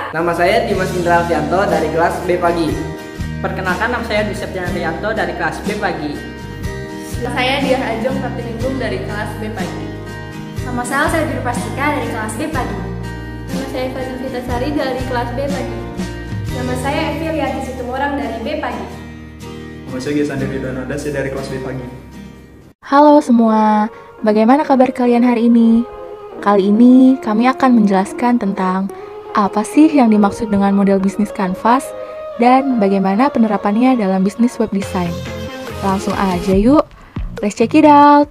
Nama saya Dimas Indra Alfianto dari kelas B pagi. Perkenalkan, nama saya Dwi Septian Rianto dari kelas B pagi. Nama saya Diah Ajeng Pratiningrum dari kelas B pagi. Nama saya Dwi Pastika dari kelas B pagi. Nama saya Fazil Fitasari dari kelas B pagi. Nama saya Evi Rianti Situmorang dari B pagi. Nama saya Gesan Dewi Donada, saya dari kelas B pagi. Halo semua, bagaimana kabar kalian hari ini? Kali ini kami akan menjelaskan tentang apa sih yang dimaksud dengan model bisnis kanvas dan bagaimana penerapannya dalam bisnis web design. Langsung aja yuk, let's check it out!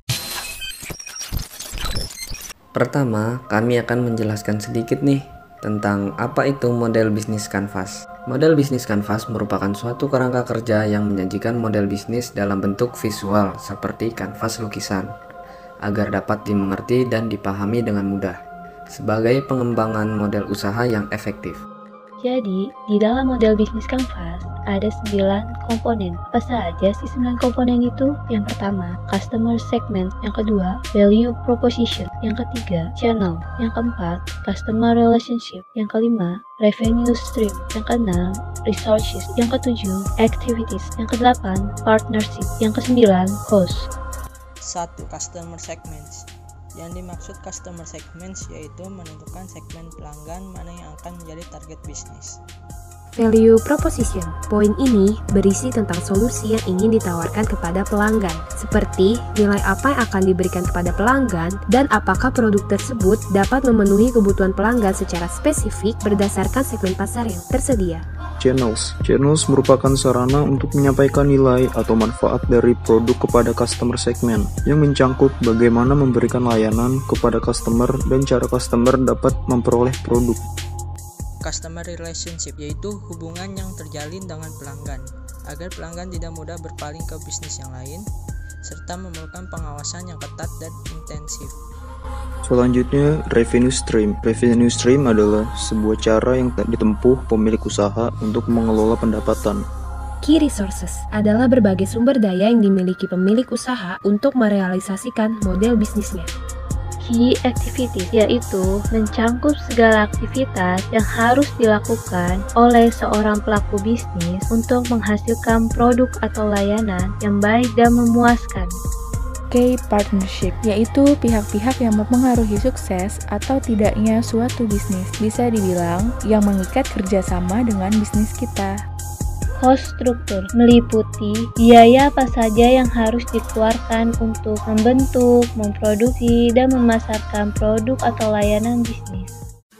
Pertama, kami akan menjelaskan sedikit nih tentang apa itu model bisnis kanvas. Model bisnis kanvas merupakan suatu kerangka kerja yang menyajikan model bisnis dalam bentuk visual seperti kanvas lukisan, agar dapat dimengerti dan dipahami dengan mudah, sebagai pengembangan model usaha yang efektif. Jadi, di dalam model bisnis kanvas ada 9 komponen. Apa saja sih 9 komponen itu? Yang pertama, customer segment. Yang kedua, value proposition. Yang ketiga, channel. Yang keempat, customer relationship. Yang kelima, revenue stream. Yang keenam, resources. Yang ketujuh, activities. Yang kedelapan, partnership. Yang kesembilan, host. 1. Customer segments. Yang dimaksud customer segments yaitu menentukan segmen pelanggan mana yang akan menjadi target bisnis. Value proposition. Poin ini berisi tentang solusi yang ingin ditawarkan kepada pelanggan, seperti nilai apa yang akan diberikan kepada pelanggan dan apakah produk tersebut dapat memenuhi kebutuhan pelanggan secara spesifik berdasarkan segmen pasar yang tersedia. Channels merupakan sarana untuk menyampaikan nilai atau manfaat dari produk kepada customer segment yang mencangkup bagaimana memberikan layanan kepada customer dan cara customer dapat memperoleh produk. Customer relationship yaitu hubungan yang terjalin dengan pelanggan agar pelanggan tidak mudah berpaling ke bisnis yang lain serta memerlukan pengawasan yang ketat dan intensif. Selanjutnya, revenue stream. Revenue stream adalah sebuah cara yang ditempuh pemilik usaha untuk mengelola pendapatan. Key resources adalah berbagai sumber daya yang dimiliki pemilik usaha untuk merealisasikan model bisnisnya. Key activities yaitu mencangkup segala aktivitas yang harus dilakukan oleh seorang pelaku bisnis untuk menghasilkan produk atau layanan yang baik dan memuaskan. Key partnership, yaitu pihak-pihak yang mempengaruhi sukses atau tidaknya suatu bisnis, bisa dibilang yang mengikat kerjasama dengan bisnis kita. Cost structure meliputi biaya apa saja yang harus dikeluarkan untuk membentuk, memproduksi, dan memasarkan produk atau layanan bisnis.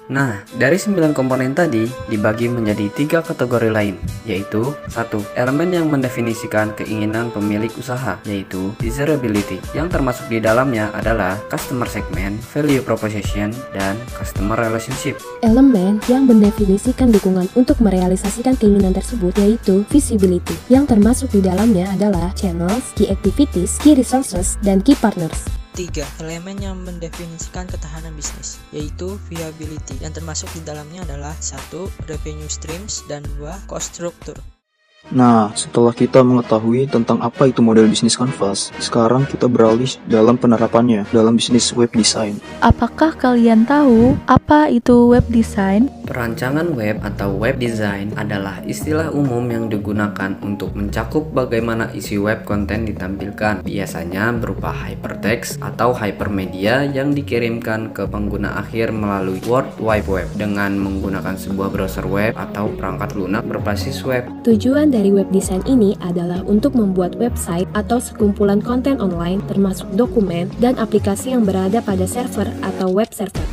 Nah, dari 9 komponen tadi dibagi menjadi 3 kategori lain, yaitu 1. Elemen yang mendefinisikan keinginan pemilik usaha, yaitu desirability, yang termasuk di dalamnya adalah customer segment, value proposition, dan customer relationship. Elemen yang mendefinisikan dukungan untuk merealisasikan keinginan tersebut yaitu visibility, yang termasuk di dalamnya adalah channels, key activities, key resources, dan key partners. 3. Elemen yang mendefinisikan ketahanan bisnis, yaitu viability, yang termasuk di dalamnya adalah 1. Revenue streams, dan 2. Cost structure. Nah, setelah kita mengetahui tentang apa itu model bisnis kanvas, sekarang kita beralih dalam penerapannya dalam bisnis web design. Apakah kalian tahu apa itu web design? Perancangan web atau web design adalah istilah umum yang digunakan untuk mencakup bagaimana isi web konten ditampilkan, biasanya berupa hypertext atau hypermedia yang dikirimkan ke pengguna akhir melalui World Wide Web dengan menggunakan sebuah browser web atau perangkat lunak berbasis web. Tujuan dari web design ini adalah untuk membuat website atau sekumpulan konten online termasuk dokumen dan aplikasi yang berada pada server atau web server.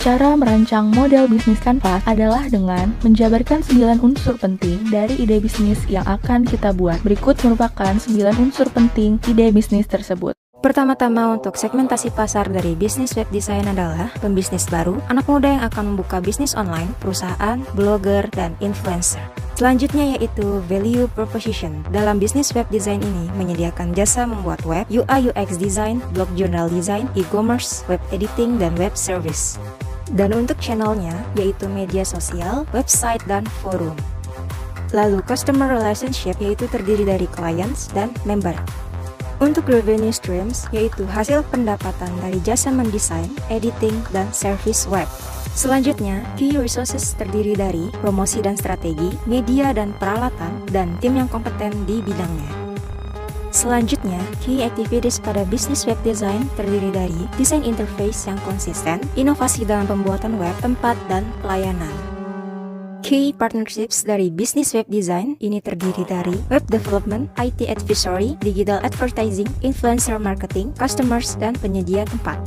Cara merancang model bisnis kanvas adalah dengan menjabarkan 9 unsur penting dari ide bisnis yang akan kita buat. Berikut merupakan 9 unsur penting ide bisnis tersebut. Pertama-tama untuk segmentasi pasar dari bisnis web design adalah pembisnis baru, anak muda yang akan membuka bisnis online, perusahaan, blogger, dan influencer. Selanjutnya yaitu value proposition. Dalam bisnis web design ini menyediakan jasa membuat web, UI UX design, blog journal design, e-commerce, web editing, dan web service. Dan untuk channelnya yaitu media sosial, website, dan forum. Lalu customer relationship yaitu terdiri dari clients dan member. Untuk revenue streams yaitu hasil pendapatan dari jasa mendesain, editing, dan service web. Selanjutnya, key resources terdiri dari promosi dan strategi, media dan peralatan, dan tim yang kompeten di bidangnya. Selanjutnya, key activities pada bisnis web design terdiri dari desain interface yang konsisten, inovasi dalam pembuatan web, tempat, dan pelayanan. Key partnerships dari bisnis web design ini terdiri dari web development, IT advisory, digital advertising, influencer marketing, customers, dan penyedia tempat.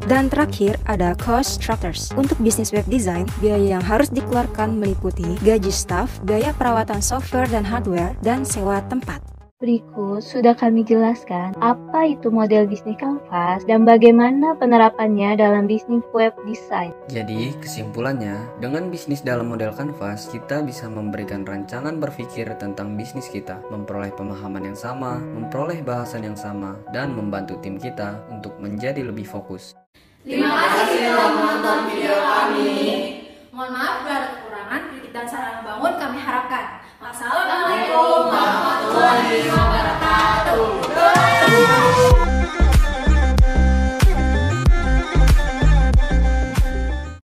Dan terakhir ada cost structures. Untuk bisnis web design, biaya yang harus dikeluarkan meliputi gaji staff, biaya perawatan software dan hardware, dan sewa tempat. Berikut sudah kami jelaskan apa itu model bisnis kanvas dan bagaimana penerapannya dalam bisnis web design. Jadi, kesimpulannya, dengan bisnis dalam model kanvas, kita bisa memberikan rancangan berpikir tentang bisnis kita, memperoleh pemahaman yang sama, memperoleh bahasan yang sama, dan membantu tim kita untuk menjadi lebih fokus. Terima kasih telah menonton video kami ini. Mohon maaf bila ada kekurangan, kritik dan saran membangun kami harapkan. Wassalamualaikum warahmatullahi wabarakatuh.